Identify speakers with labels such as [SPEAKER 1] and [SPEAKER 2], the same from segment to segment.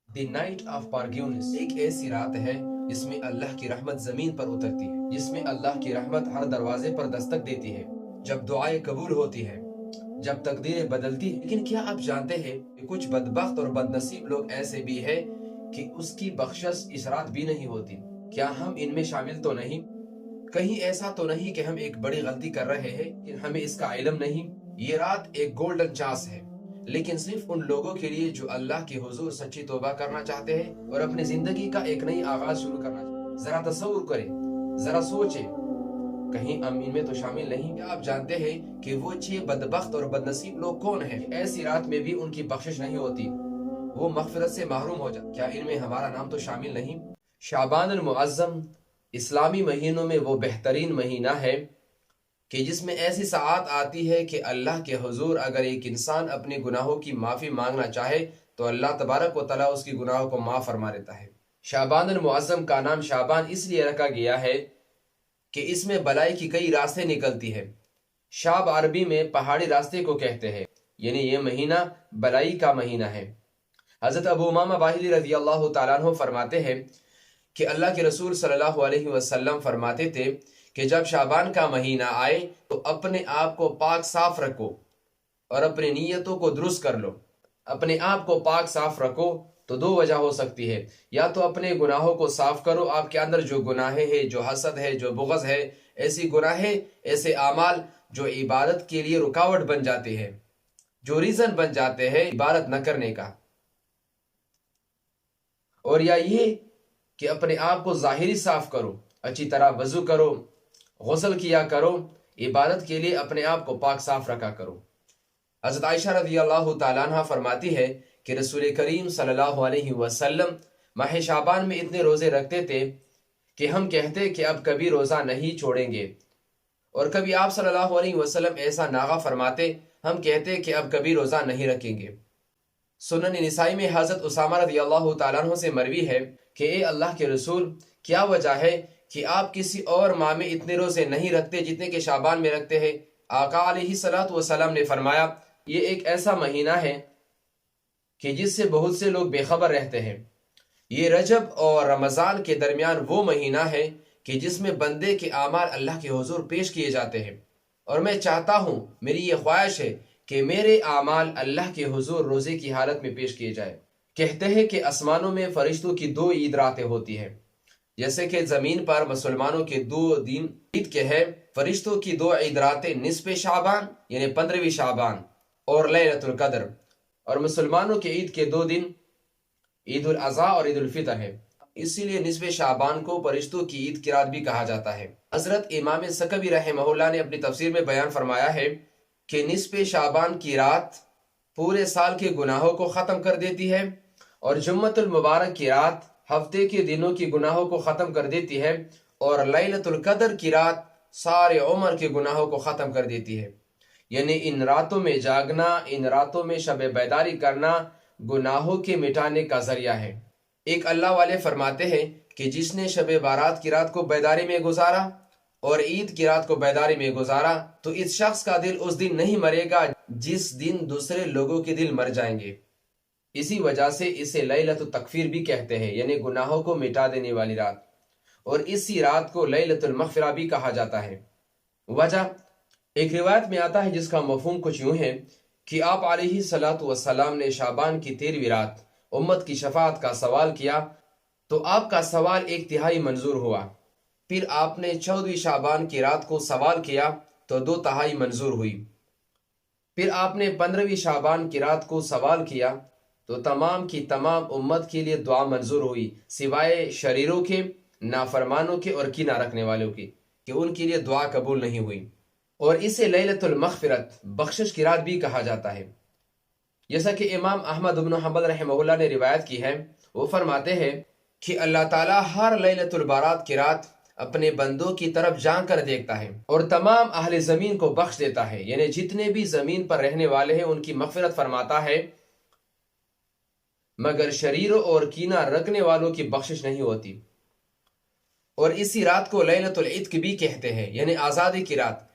[SPEAKER 1] The night of فارگیونس ایک ایسی رات ہے جس میں اللہ کی رحمت زمین پر اترتی ہے، جس میں اللہ کی رحمت ہر دروازے پر دستک دیتی ہے، جب دعائیں قبول ہوتی ہیں، جب تقدیریں بدلتی ہیں۔ لیکن کیا آپ جانتے ہیں کہ کچھ بدبخت اور بدنصیب لوگ ایسے بھی ہیں کہ اس کی بخشش اس رات بھی نہیں ہوتی؟ کیا ہم ان میں شامل تو نہیں؟ کہیں ایسا تو نہیں کہ ہم ایک بڑی غلطی کر رہے ہیں لیکن ہمیں اس کا علم نہیں؟ یہ رات ایک گولڈن چانس ہے، لیکن صرف ان لوگوں کے لیے جو اللہ کے حضور سچی توبہ کرنا چاہتے ہیں اور اپنی زندگی کا ایک نئی آغاز شروع کرنا چاہتے ہیں۔ ذرا تصور کریں، ذرا سوچیں، کہیں ہم ان میں تو شامل نہیں؟ کیا آپ جانتے ہیں کہ وہ 6 بدبخت اور بدنصیب لوگ کون ہیں؟ ایسی رات میں بھی ان کی بخشش نہیں ہوتی، وہ مغفرت سے محروم ہو جاتے۔ کیا ان میں ہمارا نام تو شامل نہیں؟ شعبان المعظم اسلامی مہینوں میں وہ بہترین مہینہ ہے کہ جس میں ایسی ساعات آتی ہے کہ اللہ کے حضور اگر ایک انسان اپنے گناہوں کی معافی مانگنا چاہے تو اللہ تبارک و تعالیٰ اس کی گناہوں کو معاف فرما دیتا ہے۔ شعبان المعظم کا نام شعبان اس لیے رکھا گیا ہے کہ اس میں بلائی کی کئی راستے نکلتی ہے۔ شعب عربی میں پہاڑی راستے کو کہتے ہیں، یعنی یہ مہینہ بلائی کا مہینہ ہے۔ حضرت ابو امامہ باہلی رضی اللہ تعالیٰ عنہ فرماتے ہیں کہ اللہ کے رسول صلی اللہ علیہ وسلم فرماتے تھے کہ جب شعبان کا مہینہ آئے تو اپنے آپ کو پاک صاف رکھو اور اپنی نیتوں کو درست کر لو۔ اپنے آپ کو پاک صاف رکھو تو 2 وجہ ہو سکتی ہے، یا تو اپنے گناہوں کو صاف کرو، آپ کے اندر جو گناہیں ہیں، جو حسد ہے، جو بغض ہے، ایسی گناہیں، ایسے اعمال جو عبادت کے لیے رکاوٹ بن جاتے ہیں، جو ریزن بن جاتے ہیں عبادت نہ کرنے کا، اور یا یہ کہ اپنے آپ کو ظاہری صاف کرو، اچھی طرح وضو کرو، غسل کیا کرو، عبادت کے لیے اپنے آپ کو پاک صاف رکھا کرو۔ حضرت عائشہ رضی اللہ تعالیٰ عنہ فرماتی ہے کہ رسول کریم صلی اللہ علیہ وسلم ماہ شعبان میں اتنے روزے رکھتے تھے کہ ہم کہتے کہ اب کبھی روزہ نہیں چھوڑیں گے، اور کبھی آپ صلی اللہ علیہ وسلم ایسا ناغہ فرماتے، ہم کہتے کہ اب کبھی روزہ نہیں رکھیں گے۔ سنن نسائی میں حضرت اسامہ رضی اللہ تعالیٰ عنہ سے مروی ہے کہ اے اللہ کے رسول، کیا وجہ ہے کہ آپ کسی اور ماہ میں اتنے روزے نہیں رکھتے جتنے کہ شعبان میں رکھتے ہیں؟ آقا علیہ الصلوۃ والسلام نے فرمایا، یہ ایک ایسا مہینہ ہے کہ جس سے بہت سے لوگ بے خبر رہتے ہیں۔ یہ رجب اور رمضان کے درمیان وہ مہینہ ہے کہ جس میں بندے کے اعمال اللہ کے حضور پیش کیے جاتے ہیں، اور میں چاہتا ہوں، میری یہ خواہش ہے کہ میرے اعمال اللہ کے حضور روزے کی حالت میں پیش کیے جائے۔ کہتے ہیں کہ آسمانوں میں فرشتوں کی 2 عید راتیں ہوتی ہیں، جیسے کہ زمین پر مسلمانوں کے 2 دن عید کے ہیں۔ فرشتوں کی 2 عید راتیں نصف شعبان یعنی 15ویں شعبان اور لیلۃ القدر، اور مسلمانوں کے عید کے 2 دن عید الاضحیٰ اور عید الفطر ہے، اسی لیے نصف شعبان کو فرشتوں کی عید کی رات بھی کہا جاتا ہے۔ حضرت امام سکوی رحمہ اللہ نے اپنی تفسیر میں بیان فرمایا ہے کہ نصف شعبان کی رات پورے سال کے گناہوں کو ختم کر دیتی ہے، اور جمعۃ المبارک کی رات ہفتے کے دنوں کی گناہوں کو ختم کر دیتی ہے، اور لیلۃ القدر کی رات سارے عمر کے گناہوں کو ختم کر دیتی ہے۔ یعنی ان راتوں میں جاگنا، ان راتوں میں شب بیداری کرنا گناہوں کے مٹانے کا ذریعہ ہے۔ ایک اللہ والے فرماتے ہیں کہ جس نے شب بارات کی رات کو بیداری میں گزارا اور عید کی رات کو بیداری میں گزارا تو اس شخص کا دل اس دن نہیں مرے گا جس دن دوسرے لوگوں کے دل مر جائیں گے۔ اسی وجہ سے اسے لیلۃ التکفیر بھی کہتے ہیں، یعنی گناہوں کو مٹا دینے والی رات، اور اسی رات کو لیلۃ المغفرہ بھی کہا جاتا ہے۔ وجہ ایک روایت میں آتا ہے جس کا مفہوم کچھ یوں ہے کہ آپ علیہ الصلوۃ والسلام نے شعبان کی 13ویں رات امت کی شفاعت کا سوال کیا تو آپ کا سوال 1/3 منظور ہوا۔ پھر آپ نے 14ویں شعبان کی رات کو سوال کیا تو 2/3 منظور ہوئی۔ پھر آپ نے 15ویں شعبان کی رات کو سوال کیا تو تمام کی تمام امت کے لیے دعا منظور ہوئی، سوائے شریروں کے، نافرمانوں کے اور کینہ رکھنے والوں کی، کہ ان کے لیے دعا قبول نہیں ہوئی۔ اور اسے لیلۃ المغفرت بخشش کی رات بھی کہا جاتا ہے، جیسا کہ امام احمد بن حنبل رحمہ اللہ نے روایت کی ہے۔ وہ فرماتے ہیں کہ اللہ تعالیٰ ہر لیلۃ البارات کی رات اپنے بندوں کی طرف جھانک کر دیکھتا ہے اور تمام اہل زمین کو بخش دیتا ہے، یعنی جتنے بھی زمین پر رہنے والے ہیں ان کی مغفرت فرماتا ہے، مگر شریروں اور کینہ رکھنے والوں کی بخشش نہیں ہوتی۔ اور اسی رات کو لیلۃ العتق بھی کہتے ہیں، یعنی آزادی کی رات،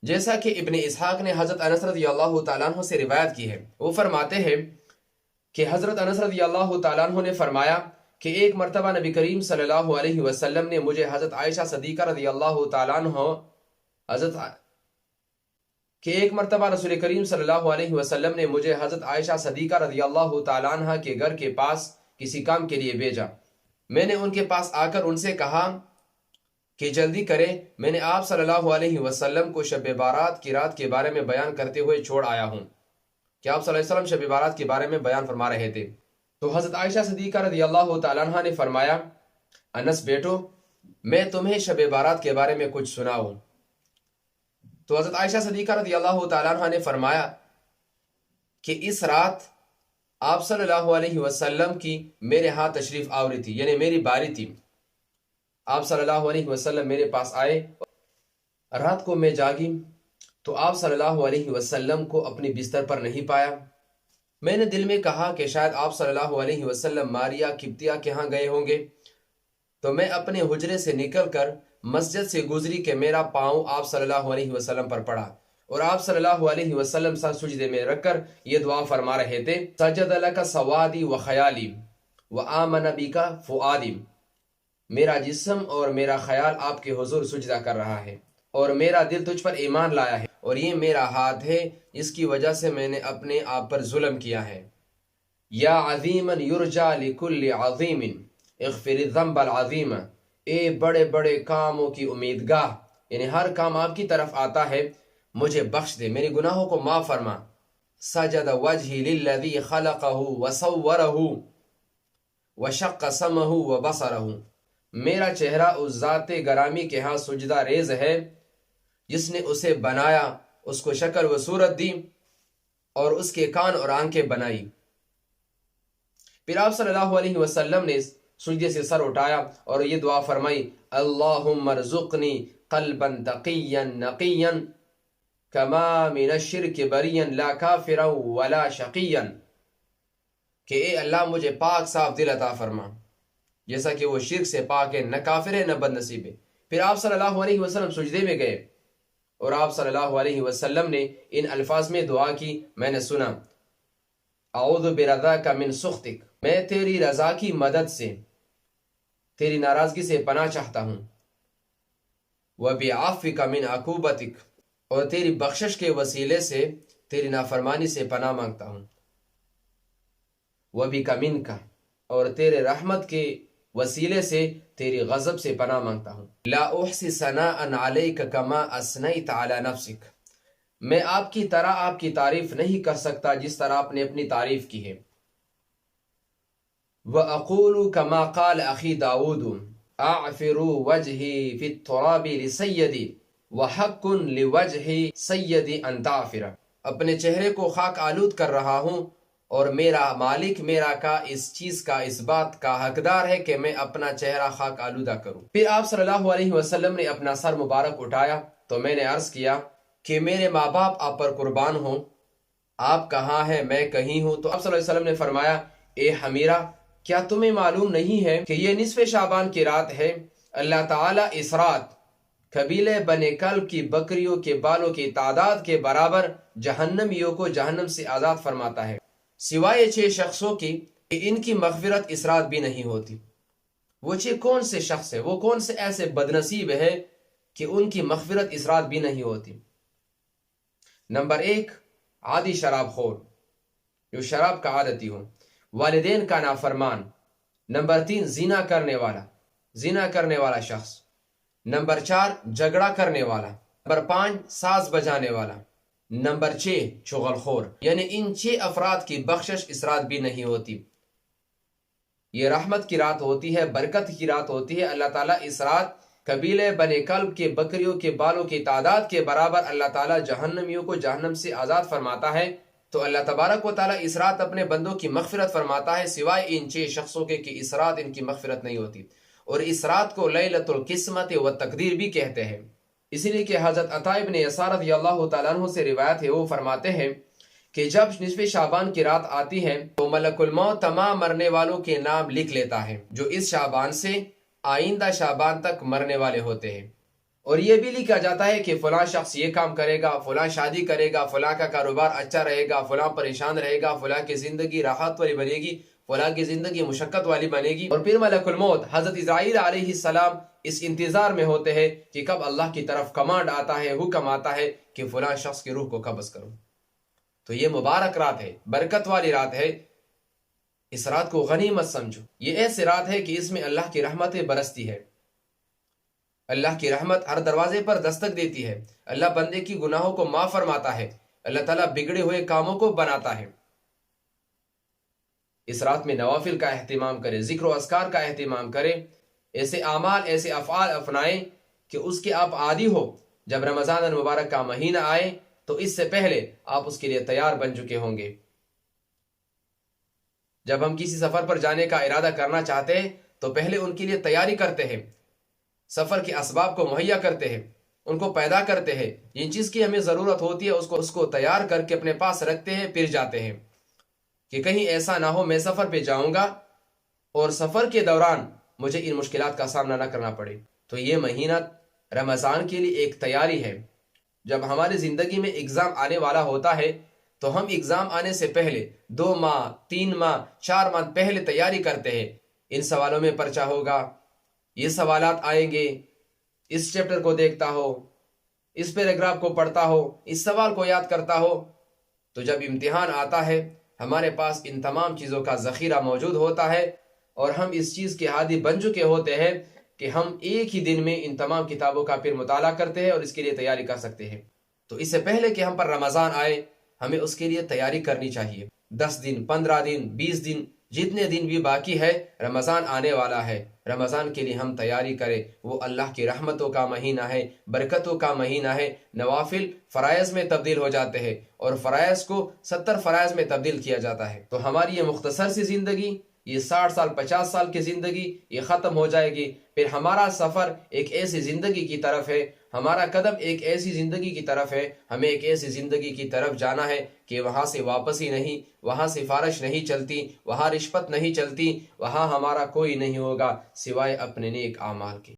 [SPEAKER 1] جیسا کہ ابن اسحاق نے حضرت انس رضی اللہ تعالیٰ عنہ سے روایت کی ہے۔ وہ فرماتے ہیں کہ حضرت انس رضی اللہ تعالیٰ عنہ نے فرمایا کہ ایک مرتبہ نبی کریم صلی اللہ علیہ وسلم نے مجھے حضرت عائشہ صدیقہ رضی اللہ تعالیٰ عنہ کہ ایک مرتبہ رسول کریم صلی اللہ علیہ وسلم نے مجھے حضرت عائشہ صدیقہ رضی اللہ تعالیٰ عنہ کے گھر کے پاس کسی کام کے لیے بھیجا۔ میں نے ان کے پاس آ کر ان سے کہا کہ جلدی کرے، میں نے آپ صلی اللہ علیہ وسلم کو شب بارات کی رات کے بارے میں بیان کرتے ہوئے چھوڑ آیا ہوں، کہ آپ صلی اللہ علیہ وسلم شب بارات کے بارے میں بیان فرما رہے تھے۔ تو حضرت عائشہ صدیقہ رضی اللہ تعالیٰ عنہ نے فرمایا، انس بیٹو، میں تمہیں شب بارات کے بارے میں کچھ سناؤں۔ تو حضرت عائشہ صدیقہ رضی اللہ تعالیٰ عنہ نے فرمایا کہ اس رات آپ صلی اللہ علیہ وسلم کی میرے ہاں تشریف آوری تھی، یعنی میری باری تھی۔ آپ صلی اللہ علیہ وسلم میرے پاس آئے، رات کو میں جاگی تو آپ صلی اللہ علیہ وسلم کو اپنی بستر پر نہیں پایا۔ میں نے دل میں کہا کہ شاید آپ صلی اللہ علیہ وسلم ماریا کپتیہ کے ہاں گئے ہوں گے، تو میں اپنے حجرے سے نکل کر مسجد سے گزری کہ میرا پاؤں آپ صلی اللہ علیہ وسلم پر پڑا، اور آپ صلی اللہ علیہ وسلم سر سجدے میں رکھ کر یہ دعا فرما رہے تھے، سجد لک سوادی و خیالی و آمن بک فؤادی، میرا جسم اور میرا خیال آپ کے حضور سجدہ کر رہا ہے، اور میرا دل تجھ پر ایمان لایا ہے، اور یہ میرا ہاتھ ہے جس کی وجہ سے میں نے اپنے آپ پر ظلم کیا ہے۔ یا عظیما یرجا لکل عظیم اغفر الذنب العظیم، اے بڑے بڑے کاموں کی امیدگاہ، یعنی ہر کام آپ کی طرف آتا ہے، مجھے بخش دے، میرے گناہوں کو معاف فرما۔ سجد وجہی للذی خلقہ وصورہ وشق سمہ وبصرہ، میرا چہرہ اس ذات گرامی کے ہاں سجدہ ریز ہے جس نے اسے بنایا، اس کو شکل و صورت دی، اور اس کے کان اور آنکھیں بنائی۔ پھر آپ صلی اللہ علیہ وسلم نے سجدے سے سر اٹھایا اور یہ دعا فرمائی، اللہم ارزقنی قلبا تقیا نقیا کما من الشرک بریا لا کافرا ولا شقیا، کہ اے اللہ مجھے پاک صاف دل عطا فرما، جیسا کہ وہ شرک سے پاک ہے، نہ کافر ہے نہ بد نصیب ہے۔ پھر آپ صلی اللہ علیہ وسلم سجدے میں گئے اور آپ صلی اللہ علیہ وسلم نے ان الفاظ میں دعا کی، میں نے سنا، اعوذ برضاک من سخطک، میں تیری رضا کی مدد سے تیری ناراضگی سے پناہ چاہتا ہوں، وبعفوک من عقوبتک، اور تیری بخشش کے وسیلے سے تیری نافرمانی سے پناہ مانگتا ہوں، وبک منک، اور تیرے رحمت کے وسیلے سے تیری غضب سے پناہ مانگتا ہوں، لا احصی ثناء علیک کما اثنیت علی نفسک، میں آپ کی طرح آپ کی تعریف نہیں کر سکتا جس طرح آپ نے اپنی تعریف کی ہے۔ وَأَقُولُ كَمَا قَالَ أَخِي دَاوُودُ أَعْفِرُ وَجْهِي فِي التُّرَابِ لِسَيِّدِ وَحَقٌّ لِوَجْهِ سَيِّدِ أَن تَعْفِرَ، اپنے چہرے کو خاک آلود کر رہا ہوں، اور میرا مالک میرا کا اس چیز کا، اس بات کا حقدار ہے کہ میں اپنا چہرہ خاک آلودہ کروں۔ پھر آپ صلی اللہ علیہ وسلم نے اپنا سر مبارک اٹھایا تو میں نے عرض کیا کہ میرے ماں باپ آپ پر قربان ہوں، آپ کہاں ہیں؟ میں کہیں ہوں۔ تو آپ صلی اللہ علیہ وسلم نے فرمایا، اے حمیرہ، کیا تمہیں معلوم نہیں ہے کہ یہ نصف شعبان کی رات ہے؟ اللہ تعالیٰ اس رات قبیلے بنے کلب کی بکریوں کے بالوں کی تعداد کے برابر جہنمیوں کو جہنم سے آزاد فرماتا ہے، سوائے 6 شخصوں کی کہ ان کی مغفرت اس رات بھی نہیں ہوتی۔ وہ 6 کون سے شخص ہے؟ وہ کون سے ایسے بدنصیب ہے کہ ان کی مغفرت اس رات بھی نہیں ہوتی؟ نمبر 1، عادی شراب خور، جو شراب کا عادتی ہو، والدین کا نافرمان۔ نمبر 3، زنا کرنے والا شخص۔ نمبر 4، جھگڑا کرنے والا۔ نمبر 5، ساز بجانے والا۔ نمبر 6، چغل خور۔ یعنی ان 6 افراد کی بخشش اس رات بھی نہیں ہوتی۔ یہ رحمت کی رات ہوتی ہے، برکت کی رات ہوتی ہے۔ اللہ تعالیٰ اس رات قبیلے بنے کلب کے بکریوں کے بالوں کی تعداد کے برابر اللہ تعالیٰ جہنمیوں کو جہنم سے آزاد فرماتا ہے۔ تو اللہ تبارک و تعالیٰ اس رات اپنے بندوں کی مغفرت فرماتا ہے، سوائے ان 6 شخصوں کے کہ اس رات ان کی مغفرت نہیں ہوتی۔ اور اس رات کو لیلۃ القسمت و تقدیر بھی کہتے ہیں، اسی لیے کہ حضرت عطا بن یسار رضی اللہ تعالیٰ عنہ سے روایت ہے، وہ فرماتے ہیں کہ جب نصف شعبان کی رات آتی ہے تو ملک الموت تمام مرنے والوں کے نام لکھ لیتا ہے جو اس شعبان سے آئندہ شعبان تک مرنے والے ہوتے ہیں۔ اور یہ بھی لکھا جاتا ہے کہ فلاں شخص یہ کام کرے گا، فلاں شادی کرے گا، فلاں کا کاروبار اچھا رہے گا، فلاں پریشان رہے گا، فلاں کی زندگی راحت والی بنے گی، فلاں کی زندگی مشقت والی بنے گی۔ اور پھر ملک الموت حضرت اسرائیل علیہ السلام اس انتظار میں ہوتے ہیں کہ کب اللہ کی طرف کمانڈ آتا ہے، حکم آتا ہے کہ فلاں شخص کی روح کو قبض کرو۔ تو یہ مبارک رات ہے، برکت والی رات ہے، اس رات کو غنیمت سمجھو۔ یہ ایسی رات ہے کہ اس میں اللہ کی رحمتیں برستی ہے، اللہ کی رحمت ہر دروازے پر دستک دیتی ہے، اللہ بندے کی گناہوں کو معاف فرماتا ہے، اللہ تعالیٰ بگڑے ہوئے کاموں کو بناتا ہے۔ اس رات میں نوافل کا اہتمام کرے، ذکر و اذکار کا اہتمام کرے، ایسے اعمال ایسے افعال اپنائیں کہ اس کے آپ عادی ہو۔ جب رمضان المبارک کا مہینہ آئے تو اس سے پہلے آپ اس کے لیے تیار بن چکے ہوں گے۔ جب ہم کسی سفر پر جانے کا ارادہ کرنا چاہتے ہیں تو پہلے ان کے لیے تیاری کرتے ہیں، سفر کے اسباب کو مہیا کرتے ہیں، ان کو پیدا کرتے ہیں، جن چیز کی ہمیں ضرورت ہوتی ہے اس کو تیار کر کے اپنے پاس رکھتے ہیں، پھر جاتے ہیں کہ کہیں ایسا نہ ہو میں سفر پہ جاؤں گا اور سفر کے دوران مجھے ان مشکلات کا سامنا نہ کرنا پڑے۔ تو یہ مہینہ رمضان کے لیے ایک تیاری ہے۔ جب ہماری زندگی میں ایگزام آنے والا ہوتا ہے تو ہم ایگزام آنے سے پہلے 2 ماہ 3 ماہ 4 ماہ پہلے تیاری کرتے ہیں۔ ان سوالوں میں پرچہ ہوگا، یہ سوالات آئیں گے، اس چیپٹر کو دیکھتا ہو، اس پیراگراف کو پڑھتا ہو، اس سوال کو یاد کرتا ہو۔ تو جب امتحان آتا ہے ہمارے پاس ان تمام چیزوں کا ذخیرہ موجود ہوتا ہے اور ہم اس چیز کے عادی بن چکے ہوتے ہیں کہ ہم ایک ہی دن میں ان تمام کتابوں کا پھر مطالعہ کرتے ہیں اور اس کے لیے تیاری کر سکتے ہیں۔ تو اس سے پہلے کہ ہم پر رمضان آئے ہمیں اس کے لیے تیاری کرنی چاہیے۔ 10 دن 15 دن 20 دن جتنے دن بھی باقی ہے رمضان آنے والا ہے، رمضان کے لیے ہم تیاری کریں۔ وہ اللہ کی رحمتوں کا مہینہ ہے، برکتوں کا مہینہ ہے۔ نوافل فرائض میں تبدیل ہو جاتے ہیں اور فرائض کو 70 فرائض میں تبدیل کیا جاتا ہے۔ تو ہماری یہ مختصر سی زندگی، یہ 60 سال 50 سال کی زندگی یہ ختم ہو جائے گی۔ پھر ہمارا سفر ایک ایسی زندگی کی طرف ہے، ہمارا قدم ایک ایسی زندگی کی طرف ہے، ہمیں ایک ایسی زندگی کی طرف جانا ہے کہ وہاں سے واپس ہی نہیں، وہاں سفارش نہیں چلتی، وہاں رشوت نہیں چلتی، وہاں ہمارا کوئی نہیں ہوگا سوائے اپنے نیک اعمال کے۔